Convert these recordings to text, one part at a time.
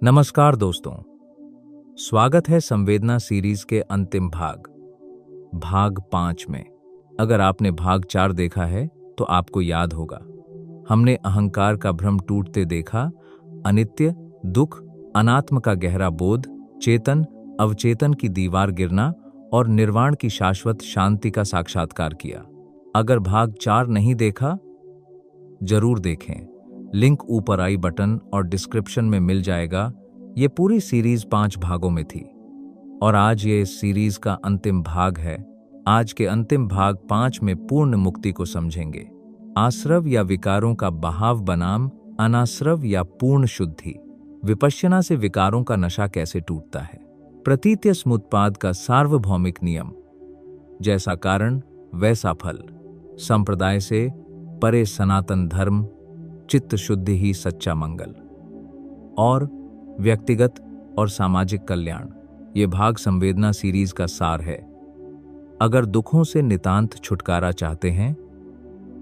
नमस्कार दोस्तों, स्वागत है संवेदना सीरीज के अंतिम भाग 5 में। अगर आपने भाग 4 देखा है तो आपको याद होगा, हमने अहंकार का भ्रम टूटते देखा, अनित्य, दुख, अनात्म का गहरा बोध, चेतन अवचेतन की दीवार गिरना और निर्वाण की शाश्वत शांति का साक्षात्कार किया। अगर भाग 4 नहीं देखा, जरूर देखें। लिंक ऊपर आई बटन और डिस्क्रिप्शन में मिल जाएगा। ये पूरी सीरीज 5 भागों में थी और आज ये इस सीरीज का अंतिम भाग है। आज के अंतिम भाग 5 में पूर्ण मुक्ति को समझेंगे। आश्रव या विकारों का बहाव बनाम अनाश्रव या पूर्ण शुद्धि। विपश्यना से विकारों का नशा कैसे टूटता है। प्रतीत्य समुत्पाद का सार्वभौमिक नियम, जैसा कारण वैसा फल। संप्रदाय से परे सनातन धर्म, चित्त शुद्धि ही सच्चा मंगल। और व्यक्तिगत और सामाजिक कल्याण। ये भाग संवेदना सीरीज का सार है। अगर दुखों से नितांत छुटकारा चाहते हैं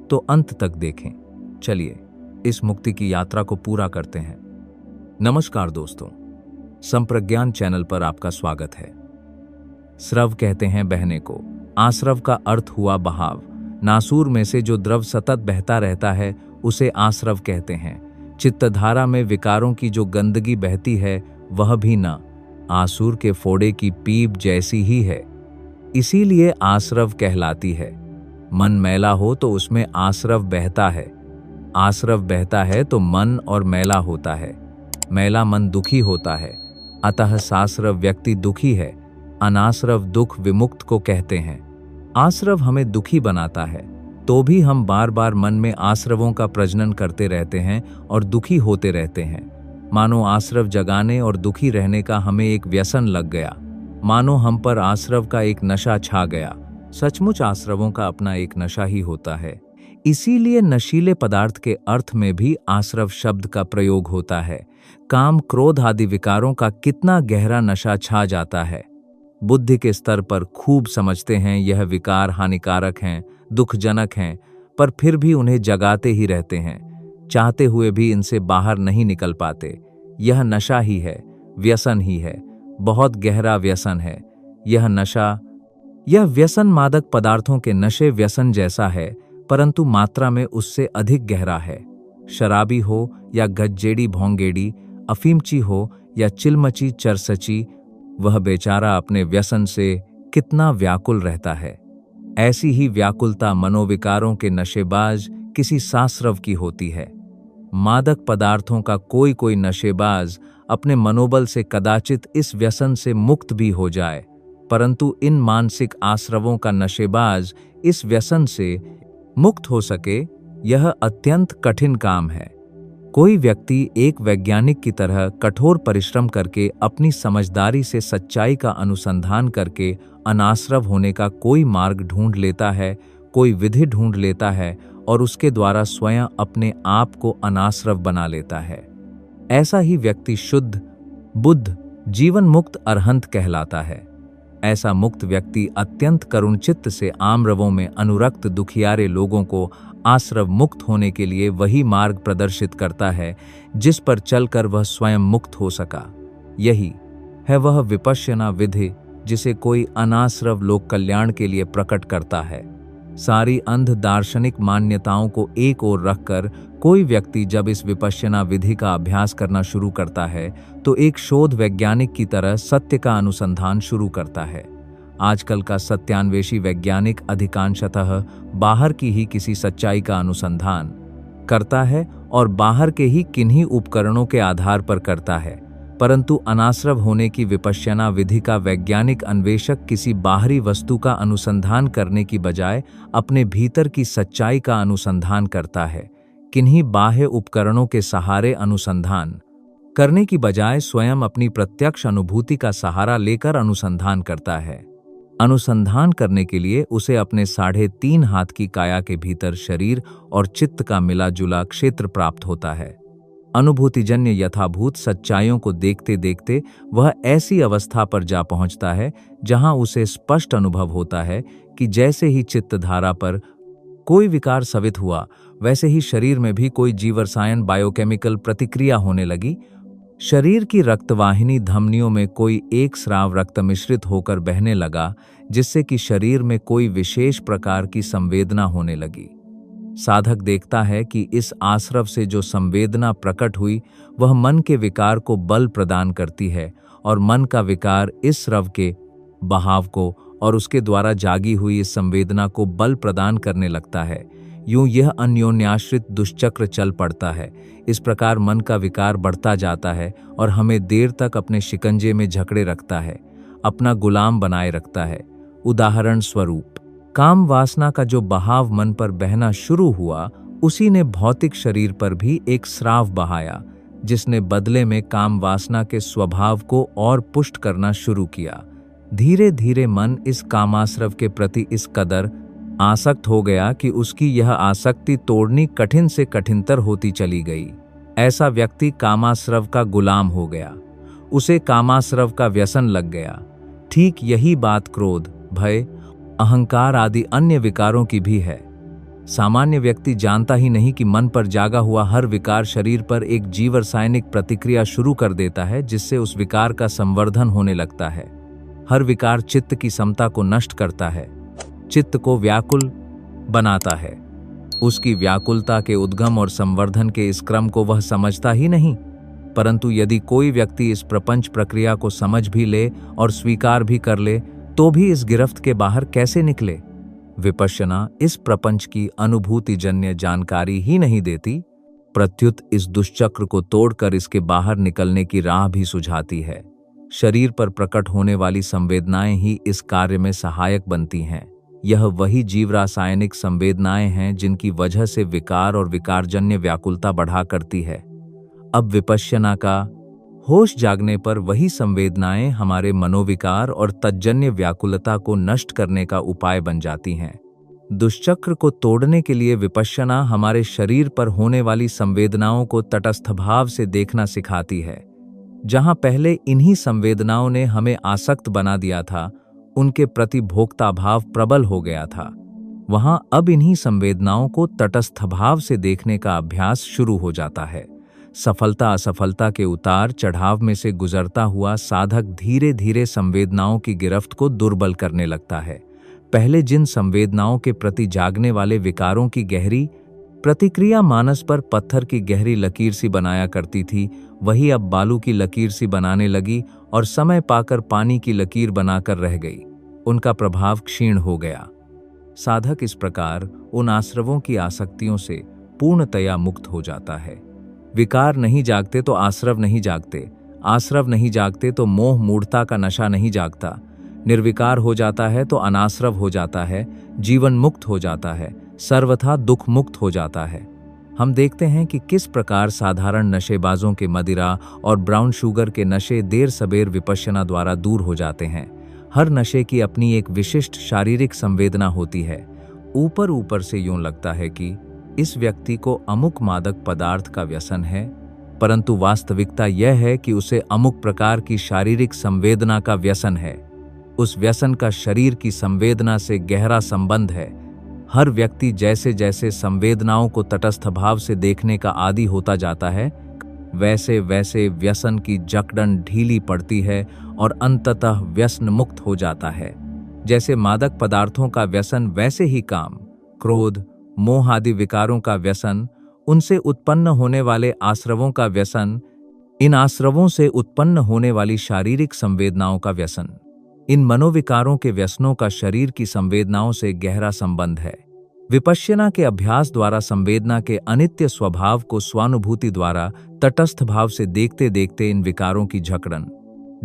तो अंत तक देखें। चलिए इस मुक्ति की यात्रा को पूरा करते हैं। नमस्कार दोस्तों, संप्रज्ञान चैनल पर आपका स्वागत है। स्रव कहते हैं बहने को। आश्रव का अर्थ हुआ बहाव। नासूर में से जो द्रव सतत बहता रहता है उसे आश्रव कहते हैं। चित्तधारा में विकारों की जो गंदगी बहती है वह भी न आसुर के फोड़े की पीप जैसी ही है, इसीलिए आश्रव कहलाती है। मन मैला हो तो उसमें आश्रव बहता है। आश्रव बहता है तो मन और मैला होता है। मैला मन दुखी होता है, अतः साश्रव व्यक्ति दुखी है। अनाश्रव दुख विमुक्त को कहते हैं। आश्रव हमें दुखी बनाता है तो भी हम बार बार मन में आश्रवों का प्रजनन करते रहते हैं और दुखी होते रहते हैं। मानो आश्रव जगाने और दुखी रहने का हमें एक व्यसन लग गया। मानो हम पर आश्रव का एक नशा छा गया। सचमुच आश्रवों का अपना एक नशा ही होता है। इसीलिए नशीले पदार्थ के अर्थ में भी आश्रव शब्द का प्रयोग होता है। काम, क्रोध आदि विकारों का कितना गहरा नशा छा जाता है। बुद्धि के स्तर पर खूब समझते हैं यह विकार हानिकारक हैं, दुखजनक हैं, पर फिर भी उन्हें जगाते ही रहते हैं। चाहते हुए भी इनसे बाहर नहीं निकल पाते। यह नशा ही है, व्यसन ही है, बहुत गहरा व्यसन है। यह नशा, यह व्यसन मादक पदार्थों के नशे व्यसन जैसा है, परंतु मात्रा में उससे अधिक गहरा है। शराबी हो या गज्जेड़ी भोंगेड़ी, अफीमची हो या चिलमची चरसची, वह बेचारा अपने व्यसन से कितना व्याकुल रहता है। ऐसी ही व्याकुलता मनोविकारों के नशेबाज किसी साश्रव की होती है। मादक पदार्थों का कोई कोई नशेबाज अपने मनोबल से कदाचित इस व्यसन से मुक्त भी हो जाए, परंतु इन मानसिक आश्रवों का नशेबाज इस व्यसन से मुक्त हो सके, यह अत्यंत कठिन काम है। कोई व्यक्ति एक वैज्ञानिक की तरह कठोर परिश्रम करके अपनी समझदारी से सच्चाई का अनुसंधान करके अनाश्रव होने का कोई मार्ग ढूंढ लेता है, कोई विधि ढूंढ लेता है और उसके द्वारा स्वयं अपने आप को अनाश्रव बना लेता है। ऐसा ही व्यक्ति शुद्ध, बुद्ध, जीवन मुक्त अरहंत कहलाता है। ऐसा मुक्त व्यक्ति अत्यंत करुणचित्त से आम्रवों में अनुरक्त दुखियारे लोगों को आश्रव मुक्त होने के लिए वही मार्ग प्रदर्शित करता है जिस पर चलकर वह स्वयं मुक्त हो सका। यही है वह विपश्यना विधि जिसे कोई अनाश्रव लोक कल्याण के लिए प्रकट करता है। सारी अंध दार्शनिक मान्यताओं को एक ओर रखकर कोई व्यक्ति जब इस विपश्यना विधि का अभ्यास करना शुरू करता है तो एक शोध वैज्ञानिक की तरह सत्य का अनुसंधान शुरू करता है। आजकल का सत्यान्वेषी वैज्ञानिक अधिकांशतः बाहर की ही किसी सच्चाई का अनुसंधान करता है और बाहर के ही किन्हीं उपकरणों के आधार पर करता है, परंतु अनाश्रव होने की विपश्यना विधि का वैज्ञानिक अन्वेषक किसी बाहरी वस्तु का अनुसंधान करने की बजाय अपने भीतर की सच्चाई का अनुसंधान करता है। किन्हीं बाह्य उपकरणों के सहारे अनुसंधान करने की बजाय स्वयं अपनी प्रत्यक्ष अनुभूति का सहारा लेकर अनुसंधान करता है। अनुसंधान करने के लिए उसे अपने 3.5 हाथ की काया के भीतर शरीर और चित्त का मिला जुला क्षेत्र प्राप्त होता है। अनुभूतिजन्य यथाभूत सच्चाइयों को देखते देखते वह ऐसी अवस्था पर जा पहुंचता है जहां उसे स्पष्ट अनुभव होता है कि जैसे ही चित्तधारा पर कोई विकार सवित हुआ, वैसे ही शरीर में भी कोई जीवरसायन बायोकेमिकल प्रतिक्रिया होने लगी शरीर की रक्तवाहिनी धमनियों में कोई एक स्राव रक्त मिश्रित होकर बहने लगा, जिससे कि शरीर में कोई विशेष प्रकार की संवेदना होने लगी। साधक देखता है कि इस आश्रव से जो संवेदना प्रकट हुई वह मन के विकार को बल प्रदान करती है और मन का विकार इस स्रव के बहाव को और उसके द्वारा जागी हुई इस संवेदना को बल प्रदान करने लगता है। यूं यह अन्योन्याश्रित दुष्चक्र चल पड़ता है। इस प्रकार मन का विकार बढ़ता जाता है और हमें देर तक अपने शिकंजे में जकड़े रखता है, अपना गुलाम बनाए रखता है। उदाहरण स्वरूप, काम वासना का जो बहाव मन पर बहना शुरू हुआ, उसी ने भौतिक शरीर पर भी एक स्राव बहाया, जिसने बदले में काम वासना के स्वभाव को और पुष्ट करना शुरू किया। धीरे धीरे मन इस कामाश्रव के प्रति इस कदर आसक्त हो गया कि उसकी यह आसक्ति तोड़नी कठिन से कठिनतर होती चली गई। ऐसा व्यक्ति कामाश्रव का गुलाम हो गया, उसे कामाश्रव का व्यसन लग गया। ठीक यही बात क्रोध, भय, अहंकार आदि अन्य विकारों की भी है। सामान्य व्यक्ति जानता ही नहीं कि मन पर जागा हुआ हर विकार शरीर पर एक जीव रासायनिक प्रतिक्रिया शुरू कर देता है, जिससे उस विकार का संवर्धन होने लगता है। हर विकार चित्त की समता को नष्ट करता है, चित्त को व्याकुल बनाता है। उसकी व्याकुलता के उद्गम और संवर्धन के इस क्रम को वह समझता ही नहीं। परंतु यदि कोई व्यक्ति इस प्रपंच प्रक्रिया को समझ भी ले और स्वीकार भी कर ले, तो भी इस गिरफ्त के बाहर कैसे निकले? विपश्यना इस प्रपंच की अनुभूति जन्य जानकारी ही नहीं देती, प्रत्युत इस दुष्चक्र को तोड़कर इसके बाहर निकलने की राह भी सुझाती है। शरीर पर प्रकट होने वाली संवेदनाएं ही इस कार्य में सहायक बनती हैं। यह वही जीव रासायनिक संवेदनाएं हैं जिनकी वजह से विकार और विकारजन्य व्याकुलता बढ़ा करती है। अब विपश्यना का होश जागने पर वही संवेदनाएं हमारे मनोविकार और तज्जन्य व्याकुलता को नष्ट करने का उपाय बन जाती हैं। दुष्चक्र को तोड़ने के लिए विपश्यना हमारे शरीर पर होने वाली संवेदनाओं को तटस्थ भाव से देखना सिखाती है। जहां पहले इन्हीं संवेदनाओं ने हमें आसक्त बना दिया था, उनके प्रति भोक्ता भाव प्रबल हो गया था, वहां अब इन्हीं संवेदनाओं को तटस्थ भाव से देखने का अभ्यास शुरू हो जाता है। सफलता असफलता के उतार चढ़ाव में से गुजरता हुआ साधक धीरे धीरे संवेदनाओं की गिरफ्त को दुर्बल करने लगता है। पहले जिन संवेदनाओं के प्रति जागने वाले विकारों की गहरी प्रतिक्रिया मानस पर पत्थर की गहरी लकीर सी बनाया करती थी, वही अब बालू की लकीर सी बनाने लगी और समय पाकर पानी की लकीर बनाकर रह गई। उनका प्रभाव क्षीण हो गया। साधक इस प्रकार उन आश्रवों की आसक्तियों से पूर्णतया मुक्त हो जाता है। विकार नहीं जागते तो आश्रव नहीं जागते, आश्रव नहीं जागते तो मोह मूढ़ता का नशा नहीं जागता। निर्विकार हो जाता है तो अनाश्रव हो जाता है, जीवन मुक्त हो जाता है, सर्वथा दुख मुक्त हो जाता है। हम देखते हैं कि किस प्रकार साधारण नशेबाजों के मदिरा और ब्राउन शुगर के नशे देर सबेर विपश्यना द्वारा दूर हो जाते हैं। हर नशे की अपनी एक विशिष्ट शारीरिक संवेदना होती है। ऊपर ऊपर से यूं लगता है कि इस व्यक्ति को अमुक मादक पदार्थ का व्यसन है, परंतु वास्तविकता यह है कि उसे अमुक प्रकार की शारीरिक संवेदना का व्यसन है। उस व्यसन का शरीर की संवेदना से गहरा संबंध है। हर व्यक्ति जैसे जैसे संवेदनाओं को तटस्थ भाव से देखने का आदी होता जाता है, वैसे वैसे व्यसन की जकड़न ढीली पड़ती है और अंततः व्यसन मुक्त हो जाता है। जैसे मादक पदार्थों का व्यसन, वैसे ही काम, क्रोध, मोह आदि विकारों का व्यसन, उनसे उत्पन्न होने वाले आश्रवों का व्यसन, इन आश्रवों से उत्पन्न होने वाली शारीरिक संवेदनाओं का व्यसन, इन मनोविकारों के व्यसनों का शरीर की संवेदनाओं से गहरा संबंध है। विपश्यना के अभ्यास द्वारा संवेदना के अनित्य स्वभाव को स्वानुभूति द्वारा तटस्थ भाव से देखते देखते इन विकारों की जकड़न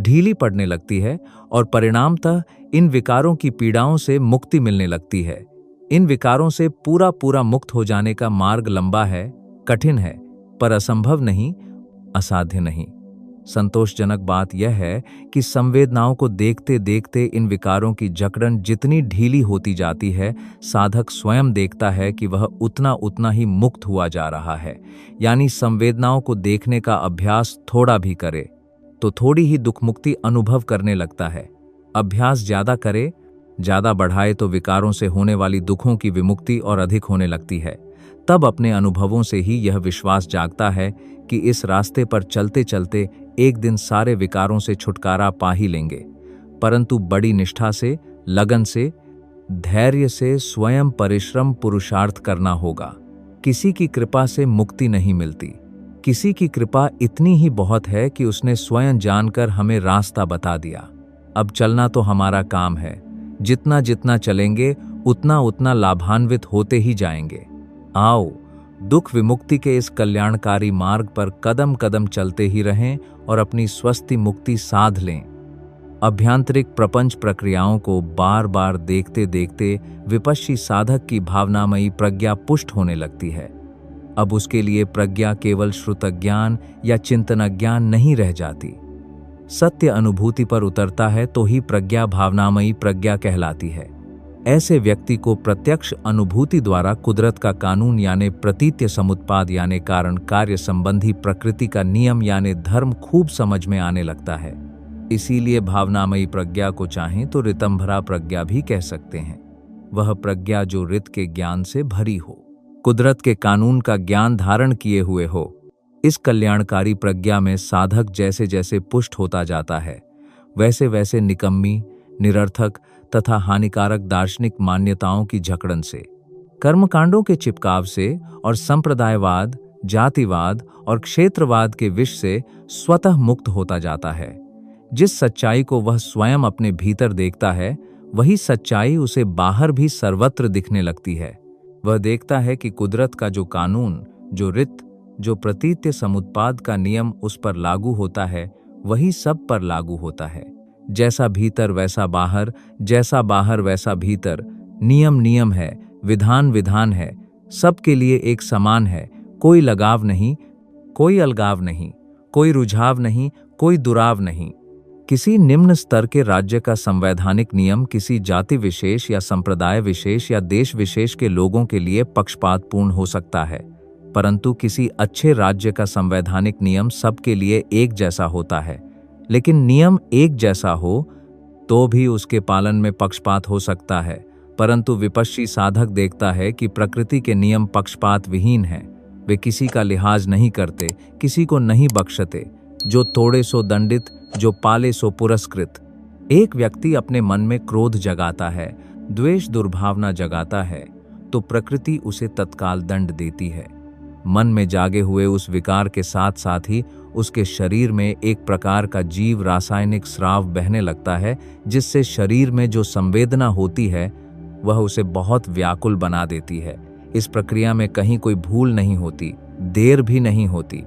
ढीली पड़ने लगती है और परिणामतः इन विकारों की पीड़ाओं से मुक्ति मिलने लगती है। इन विकारों से पूरा पूरा मुक्त हो जाने का मार्ग लंबा है, कठिन है, पर असंभव नहीं, असाध्य नहीं। संतोषजनक बात यह है कि संवेदनाओं को देखते देखते इन विकारों की जकड़न जितनी ढीली होती जाती है, साधक स्वयं देखता है कि वह उतना उतना ही मुक्त हुआ जा रहा है। यानी संवेदनाओं को देखने का अभ्यास थोड़ा भी करे तो थोड़ी ही दुख मुक्ति अनुभव करने लगता है। अभ्यास ज्यादा करे, ज्यादा बढ़ाए तो विकारों से होने वाली दुखों की विमुक्ति और अधिक होने लगती है। तब अपने अनुभवों से ही यह विश्वास जागता है कि इस रास्ते पर चलते चलते एक दिन सारे विकारों से छुटकारा पा ही लेंगे, परंतु बड़ी निष्ठा से, लगन से, धैर्य से स्वयं परिश्रम पुरुषार्थ करना होगा। किसी की कृपा से मुक्ति नहीं मिलती। किसी की कृपा इतनी ही बहुत है कि उसने स्वयं जानकर हमें रास्ता बता दिया। अब चलना तो हमारा काम है। जितना जितना चलेंगे उतना उतना लाभान्वित होते ही जाएंगे। आओ, दुख विमुक्ति के इस कल्याणकारी मार्ग पर कदम कदम चलते ही रहें और अपनी स्वस्थि मुक्ति साध लें। अभ्यांतरिक प्रपंच प्रक्रियाओं को बार बार देखते देखते विपश्ची साधक की भावनामयी प्रज्ञा पुष्ट होने लगती है। अब उसके लिए प्रज्ञा केवल श्रुतज्ञान या चिंतनज्ञान नहीं रह जाती। सत्य अनुभूति पर उतरता है तो ही प्रज्ञा भावनामयी प्रज्ञा कहलाती है। ऐसे व्यक्ति को प्रत्यक्ष अनुभूति द्वारा कुदरत का कानून यानी प्रतीत्य समुत्पाद यानी कारण कार्य संबंधी प्रकृति का नियम यानी धर्म खूब समझ में आने लगता है। इसीलिए भावनामयी प्रज्ञा को चाहें तो ऋतंभरा प्रज्ञा भी कह सकते हैं। वह प्रज्ञा जो ऋत के ज्ञान से भरी हो, कुदरत के कानून का ज्ञान धारण किए हुए हो। इस कल्याणकारी प्रज्ञा में साधक जैसे जैसे पुष्ट होता जाता है, वैसे वैसे निकम्मी, निरर्थक तथा हानिकारक दार्शनिक मान्यताओं की जकड़न से, कर्मकांडों के चिपकाव से और संप्रदायवाद, जातिवाद और क्षेत्रवाद के विष से स्वतः मुक्त होता जाता है। जिस सच्चाई को वह स्वयं अपने भीतर देखता है, वही सच्चाई उसे बाहर भी सर्वत्र दिखने लगती है। वह देखता है कि कुदरत का जो कानून, जो ऋत, जो प्रतीत्य समुत्पाद का नियम उस पर लागू होता है, वही सब पर लागू होता है। जैसा भीतर वैसा बाहर, जैसा बाहर वैसा भीतर। नियम नियम है, विधान विधान है, सबके लिए एक समान है। कोई लगाव नहीं, कोई अलगाव नहीं, कोई रुझाव नहीं, कोई दुराव नहीं। किसी निम्न स्तर के राज्य का संवैधानिक नियम किसी जाति विशेष या संप्रदाय विशेष या देश विशेष के लोगों के लिए पक्षपातपूर्ण हो सकता है, परंतु किसी अच्छे राज्य का संवैधानिक नियम सबके लिए एक जैसा होता है। लेकिन नियम एक जैसा हो तो भी उसके पालन में पक्षपात हो सकता है, परंतु विपश्ची साधक देखता है कि प्रकृति के नियम पक्षपात विहीन हैं। वे किसी का लिहाज नहीं करते, किसी को नहीं बख्शते। जो तोड़े सो दंडित, जो पाले सो पुरस्कृत। एक व्यक्ति अपने मन में क्रोध जगाता है, द्वेष दुर्भावना जगाता है, तो प्रकृति उसे तत्काल दंड देती है। मन में जागे हुए उस विकार के साथ साथ ही उसके शरीर में एक प्रकार का जीव रासायनिक स्राव बहने लगता है, जिससे शरीर में जो संवेदना होती है वह उसे बहुत व्याकुल बना देती है। इस प्रक्रिया में कहीं कोई भूल नहीं होती, देर भी नहीं होती।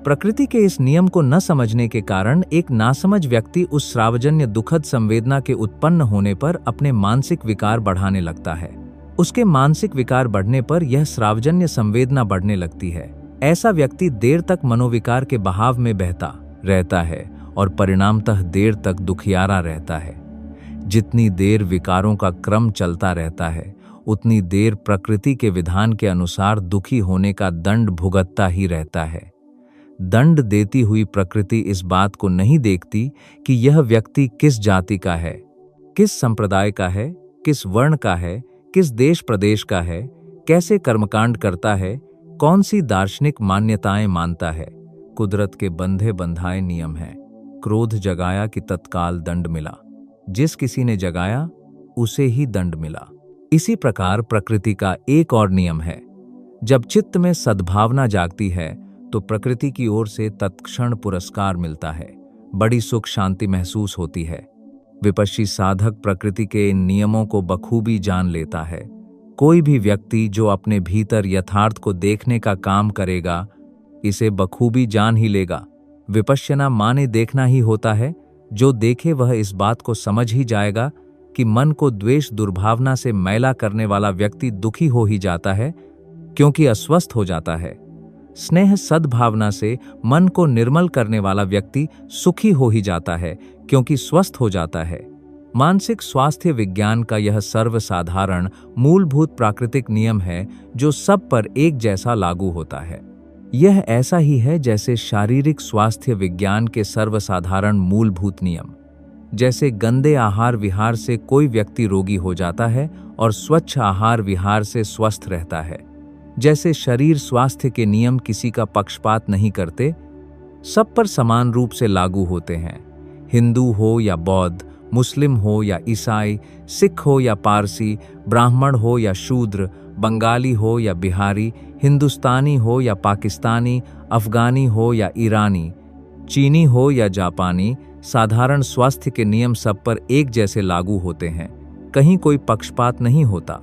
प्रकृति के इस नियम को न समझने के कारण एक नासमझ व्यक्ति उस श्रावजन्य दुखद संवेदना के उत्पन्न होने पर अपने मानसिक विकार बढ़ाने लगता है। उसके मानसिक विकार बढ़ने पर यह श्रावजन्य संवेदना बढ़ने लगती है। ऐसा व्यक्ति देर तक मनोविकार के बहाव में बहता रहता है और परिणामतः देर तक दुखियारा रहता है। जितनी देर विकारों का क्रम चलता रहता है, उतनी देर प्रकृति के विधान के अनुसार दुखी होने का दंड भुगतता ही रहता है। दंड देती हुई प्रकृति इस बात को नहीं देखती कि यह व्यक्ति किस जाति का है, किस संप्रदाय का है, किस वर्ण का है, किस देश प्रदेश का है, कैसे कर्मकांड करता है, कौन सी दार्शनिक मान्यताएं मानता है। कुदरत के बंधे बंधाए नियम हैं। क्रोध जगाया कि तत्काल दंड मिला, जिस किसी ने जगाया उसे ही दंड मिला। इसी प्रकार प्रकृति का एक और नियम है। जब चित्त में सद्भावना जागती है तो प्रकृति की ओर से तत्क्षण पुरस्कार मिलता है, बड़ी सुख शांति महसूस होती है। विपश्ची साधक प्रकृति के इन नियमों को बखूबी जान लेता है। कोई भी व्यक्ति जो अपने भीतर यथार्थ को देखने का काम करेगा, इसे बखूबी जान ही लेगा। विपश्यना माने देखना ही होता है। जो देखे वह इस बात को समझ ही जाएगा कि मन को द्वेष दुर्भावना से मैला करने वाला व्यक्ति दुखी हो ही जाता है, क्योंकि अस्वस्थ हो जाता है। स्नेह सद्भावना से मन को निर्मल करने वाला व्यक्ति सुखी हो ही जाता है, क्योंकि स्वस्थ हो जाता है। मानसिक स्वास्थ्य विज्ञान का यह सर्वसाधारण मूलभूत प्राकृतिक नियम है जो सब पर एक जैसा लागू होता है। यह ऐसा ही है जैसे शारीरिक स्वास्थ्य विज्ञान के सर्वसाधारण मूलभूत नियम। जैसे गंदे आहार विहार से कोई व्यक्ति रोगी हो जाता है और स्वच्छ आहार विहार से स्वस्थ रहता है। जैसे शरीर स्वास्थ्य के नियम किसी का पक्षपात नहीं करते, सब पर समान रूप से लागू होते हैं। हिंदू हो या बौद्ध, मुस्लिम हो या ईसाई, सिख हो या पारसी, ब्राह्मण हो या शूद्र, बंगाली हो या बिहारी, हिंदुस्तानी हो या पाकिस्तानी, अफगानी हो या ईरानी, चीनी हो या जापानी, साधारण स्वास्थ्य के नियम सब पर एक जैसे लागू होते हैं। कहीं कोई पक्षपात नहीं होता।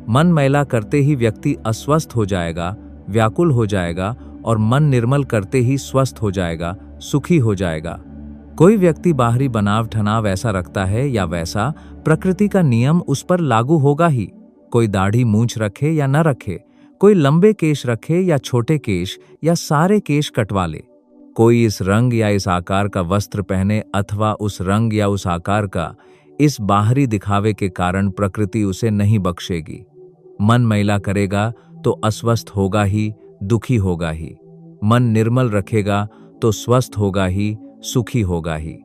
मन मैला करते ही व्यक्ति अस्वस्थ हो जाएगा, व्याकुल हो जाएगा, और मन निर्मल करते ही स्वस्थ हो जाएगा, सुखी हो जाएगा। कोई व्यक्ति बाहरी बनाव ठनाव ऐसा रखता है या वैसा, प्रकृति का नियम उस पर लागू होगा ही। कोई दाढ़ी मूंछ रखे या न रखे, कोई लंबे केश रखे या छोटे केश, या सारे केश कटवा ले, कोई इस रंग या इस आकार का वस्त्र पहने अथवा उस रंग या उस आकार का, इस बाहरी दिखावे के कारण प्रकृति उसे नहीं बख्शेगी। मन मैला करेगा तो अस्वस्थ होगा ही, दुखी होगा ही। मन निर्मल रखेगा तो स्वस्थ होगा ही, सुखी होगा ही।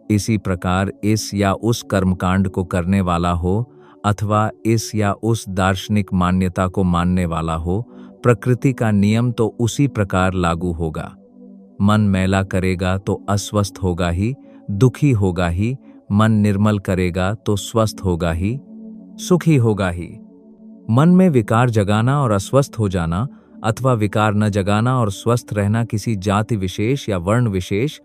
इसी प्रकार इस या उस कर्मकांड को करने वाला हो अथवा इस या उस दार्शनिक मान्यता को मानने वाला हो, प्रकृति का नियम तो उसी प्रकार लागू होगा। मन मैला करेगा तो अस्वस्थ होगा ही, दुखी होगा ही। मन निर्मल करेगा तो स्वस्थ होगा ही, सुखी होगा ही। मन में विकार जगाना और अस्वस्थ हो जाना अथवा विकार न जगाना और स्वस्थ रहना किसी जाति विशेष या वर्ण विशेष,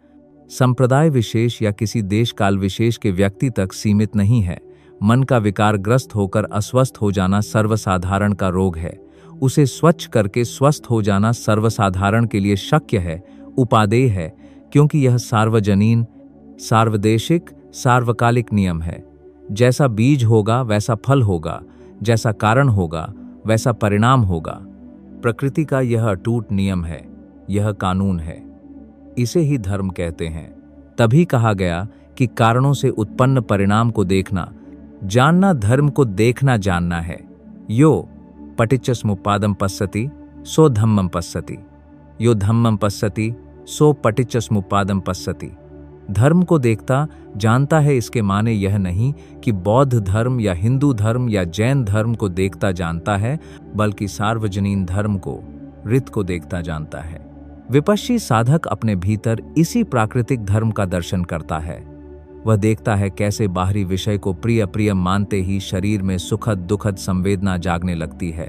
संप्रदाय विशेष या किसी देश काल विशेष के व्यक्ति तक सीमित नहीं है। मन का विकारग्रस्त होकर अस्वस्थ हो जाना सर्वसाधारण का रोग है। उसे स्वच्छ करके स्वस्थ हो जाना सर्वसाधारण के लिए शक्य है, उपादेय है, क्योंकि यह सार्वजनीन, सार्वदेशिक, सार्वकालिक नियम है। जैसा बीज होगा वैसा फल होगा, जैसा कारण होगा वैसा परिणाम होगा। प्रकृति का यह अटूट नियम है, यह कानून है। इसे ही धर्म कहते हैं। तभी कहा गया कि कारणों से उत्पन्न परिणाम को देखना, जानना धर्म को देखना जानना है। यो पटिच्चसमुप्पादं पश्यति सो धम्मं पश्यति, यो धम्मं पश्यति सो पटिच्चसमुप्पादं पश्यति। धर्म को देखता जानता है, इसके माने यह नहीं कि बौद्ध धर्म या हिंदू धर्म या जैन धर्म को देखता जानता है, बल्कि सार्वजनीन धर्म को, रीत को देखता जानता है। विपश्ची साधक अपने भीतर इसी प्राकृतिक धर्म का दर्शन करता है। वह देखता है कैसे बाहरी विषय को प्रिय प्रिय मानते ही शरीर में सुखद दुखद संवेदना जागने लगती है।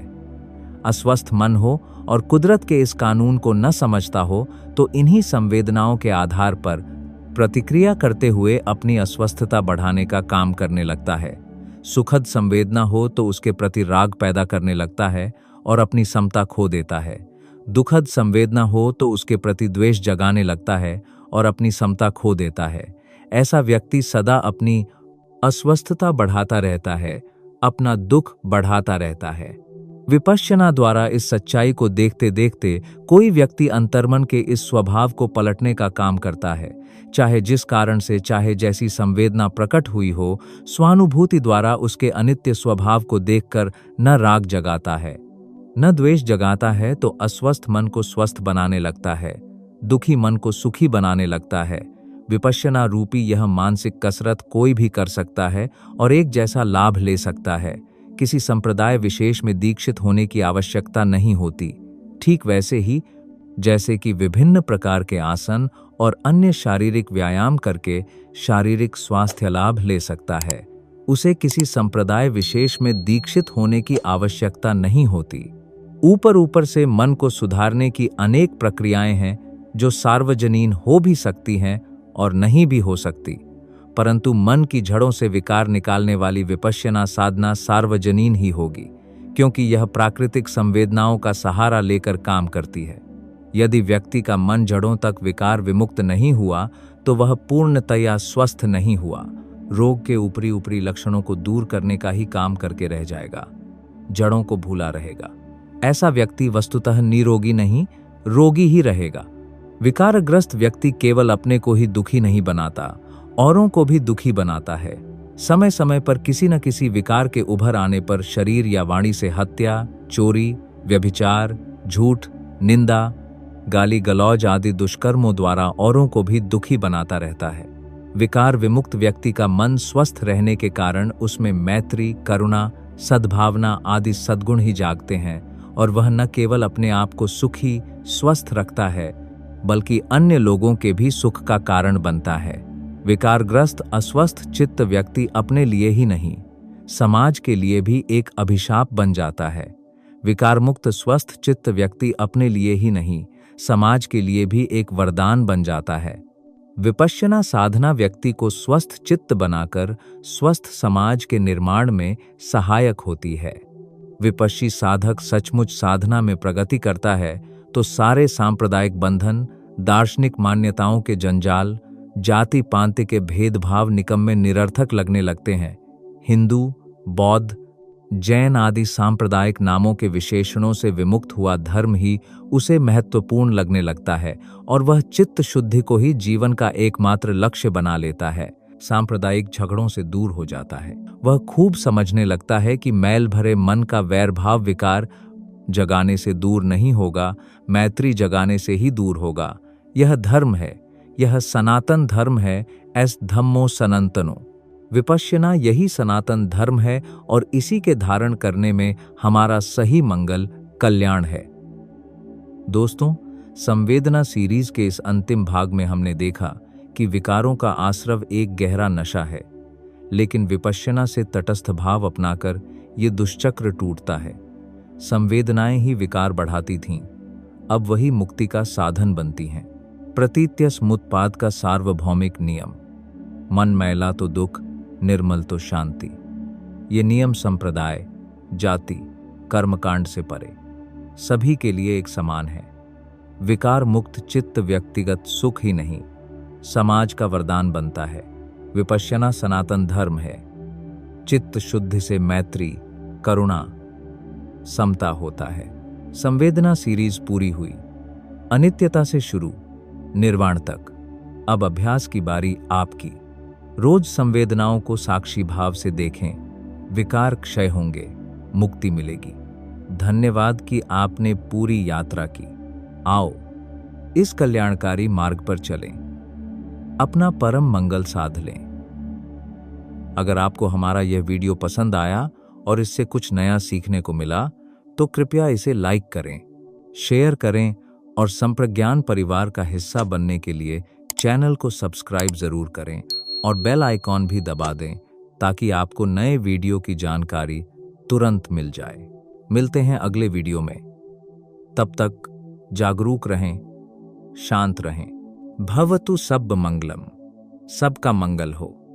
अस्वस्थ मन हो और कुदरत के इस कानून को न समझता हो तो इन्हीं संवेदनाओं के आधार पर प्रतिक्रिया करते हुए अपनी अस्वस्थता बढ़ाने का काम करने लगता है। सुखद संवेदना हो तो उसके प्रति राग पैदा करने लगता है और अपनी समता खो देता है। दुखद संवेदना हो तो उसके प्रति द्वेष जगाने लगता है और अपनी समता खो देता है। ऐसा व्यक्ति सदा अपनी अस्वस्थता बढ़ाता रहता है, अपना दुख बढ़ाता रहता है। विपश्यना द्वारा इस सच्चाई को देखते देखते कोई व्यक्ति अंतर्मन के इस स्वभाव को पलटने का काम करता है। चाहे जिस कारण से, चाहे जैसी संवेदना प्रकट हुई हो, स्वानुभूति द्वारा उसके अनित्य स्वभाव को देखकर न राग जगाता है, न द्वेष जगाता है, तो अस्वस्थ मन को स्वस्थ बनाने लगता है, दुखी मन को सुखी बनाने लगता है। विपश्यना रूपी यह मानसिक कसरत कोई भी कर सकता है और एक जैसा लाभ ले सकता है। किसी संप्रदाय विशेष में दीक्षित होने की आवश्यकता नहीं होती। ठीक वैसे ही जैसे कि विभिन्न प्रकार के आसन और अन्य शारीरिक व्यायाम करके शारीरिक स्वास्थ्य लाभ ले सकता है, उसे किसी संप्रदाय विशेष में दीक्षित होने की आवश्यकता नहीं होती। ऊपर ऊपर से मन को सुधारने की अनेक प्रक्रियाएं हैं जो सार्वजनीन हो भी सकती हैं और नहीं भी हो सकती, परंतु मन की जड़ों से विकार निकालने वाली विपश्यना साधना सार्वजनीन ही होगी, क्योंकि यह प्राकृतिक संवेदनाओं का सहारा लेकर काम करती है। यदि व्यक्ति का मन जड़ों तक विकार विमुक्त नहीं हुआ तो वह पूर्णतया स्वस्थ नहीं हुआ, रोग के ऊपरी ऊपरी लक्षणों को दूर करने का ही काम करके रह जाएगा, जड़ों को भूला रहेगा। ऐसा व्यक्ति वस्तुतः निरोगी नहीं, रोगी ही रहेगा। विकारग्रस्त व्यक्ति केवल अपने को ही दुखी नहीं बनाता, औरों को भी दुखी बनाता है। समय समय पर किसी न किसी विकार के उभर आने पर शरीर या वाणी से हत्या, चोरी, व्यभिचार, झूठ, निंदा, गाली गलौज आदि दुष्कर्मों द्वारा औरों को भी दुखी बनाता रहता है। विकार विमुक्त व्यक्ति का मन स्वस्थ रहने के कारण उसमें मैत्री, करुणा, सद्भावना आदि सद्गुण ही जागते हैं और वह न केवल अपने आप को सुखी, स्वस्थ रखता है, बल्कि अन्य लोगों के भी सुख का कारण बनता है। विकारग्रस्त अस्वस्थ चित्त व्यक्ति अपने लिए ही नहीं, समाज के लिए भी एक अभिशाप बन जाता है। विकारमुक्त स्वस्थ चित्त व्यक्ति अपने लिए ही नहीं, समाज के लिए भी एक वरदान बन जाता है। विपश्यना साधना व्यक्ति को स्वस्थ चित्त बनाकर स्वस्थ समाज के निर्माण में सहायक होती है। विपश्ची साधक सचमुच साधना में प्रगति करता है तो सारे सांप्रदायिक बंधन, दार्शनिक मान्यताओं के जंजाल, जाति पांति के भेदभाव निकम्मे निरर्थक लगने लगते हैं। हिंदू, बौद्ध, जैन आदि सांप्रदायिक नामों के विशेषणों से विमुक्त हुआ धर्म ही उसे महत्वपूर्ण लगने लगता है और वह चित्त शुद्धि को ही जीवन का एकमात्र लक्ष्य बना लेता है। सांप्रदायिक झगड़ों से दूर हो जाता है। वह खूब समझने लगता है कि मैल भरे मन का वैरभाव विकार जगाने से दूर नहीं होगा, मैत्री जगाने से ही दूर होगा। यह धर्म है, यह सनातन धर्म है। एस धम्मो सनातनो। विपश्यना यही सनातन धर्म है और इसी के धारण करने में हमारा सही मंगल, कल्याण है। दोस्तों, संवेदना सीरीज के इस अंतिम भाग में हमने देखा कि विकारों का आश्रव एक गहरा नशा है, लेकिन विपश्यना से तटस्थ भाव अपनाकर ये दुष्चक्र टूटता है। संवेदनाएं ही विकार बढ़ाती थीं, अब वही मुक्ति का साधन बनती हैं। प्रतीत्यस्मुत्पाद का सार्वभौमिक नियम, मन मैला तो दुख, निर्मल तो शांति। ये नियम संप्रदाय, जाति, कर्मकांड से परे सभी के लिए एक समान है। विकार मुक्त चित्त व्यक्तिगत सुख ही नहीं, समाज का वरदान बनता है। विपश्यना सनातन धर्म है। चित्त शुद्धि से मैत्री, करुणा, समता होता है। संवेदना सीरीज पूरी हुई। अनित्यता से शुरू, निर्वाण तक। अब अभ्यास की बारी आपकी। रोज संवेदनाओं को साक्षी भाव से देखें। विकार क्षय होंगे, मुक्ति मिलेगी। धन्यवाद कि आपने पूरी यात्रा की। आओ इस कल्याणकारी मार्ग पर चलें, अपना परम मंगल साध लें। अगर आपको हमारा यह वीडियो पसंद आया और इससे कुछ नया सीखने को मिला तो कृपया इसे लाइक करें, शेयर करें और संप्रज्ञान परिवार का हिस्सा बनने के लिए चैनल को सब्सक्राइब जरूर करें और बेल आइकॉन भी दबा दें ताकि आपको नए वीडियो की जानकारी तुरंत मिल जाए। मिलते हैं अगले वीडियो में। तब तक जागरूक रहें, शांत रहें। भवतु सब मंगलम। सबका मंगल हो।